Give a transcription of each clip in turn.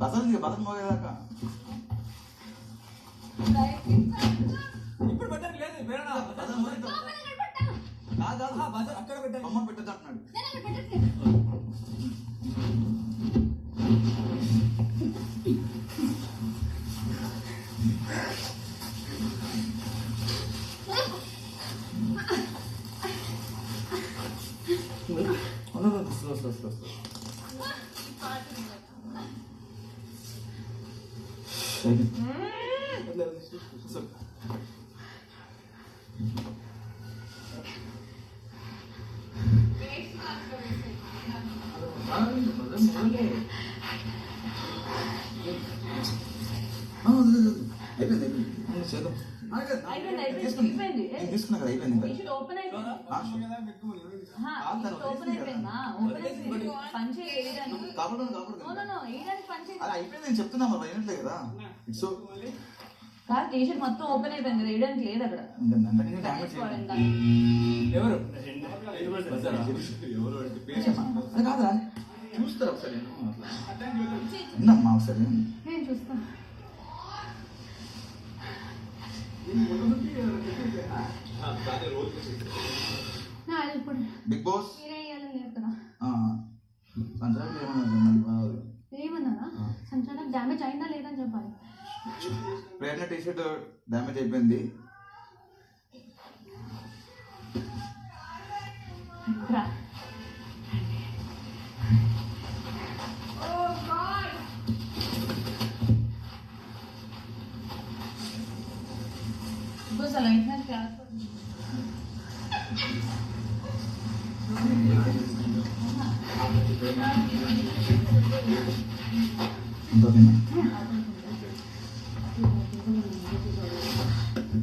బసలు బసలు మోగేదాకా ఇప్పుడు పెట్టండి లేదు అక్కడ పెట్టండి అమ్మ పెట్టద్దు అంటున్నాడు. తీసుకున్నా కదా అయిపోయింది. అయిపోయింది నేను చెప్తున్నా మరి అయినట్లే కదా. ఇట్స్ టీషర్ట్ మొత్తం ఓపెన్ అయిపోయింది కదా, వేయడానికి లేదు అక్కడ. అది కాదా చూస్తారా ఒకసారి ఉందమ్మా ఒకసారి నేను చూస్తాను. బిగ్ బాస్ ఏమన్నారా? సంచాలక్ డ్యామేజ్ అయిందా లేదని చెప్పాలి. ప్రేరణ టీ షర్ట్ డ్యామేజ్ అయిపోయింది.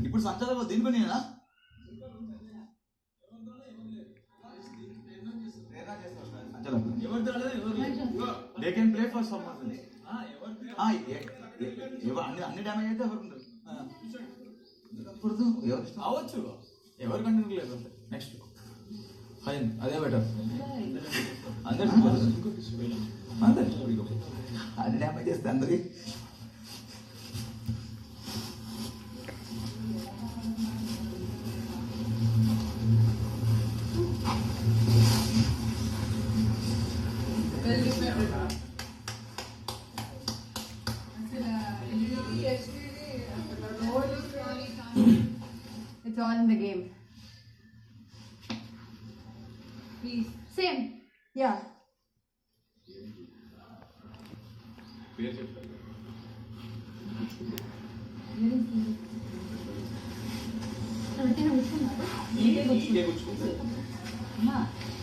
ఇప్పుడు సంచాలకులు దీని పనినా they can play for some అన్ని డ్యామేజ్ అయితే ఎవరు ఉండరు ఎవరు అవ్వచ్చు ఎవరు కంటిన్యూ లేదు. నెక్స్ట్ ఫైన్ అదే బెటర్. అన్ని డ్యామేజ్ చేస్తే అందరికి It's all in the game. Please. Same. Yeah.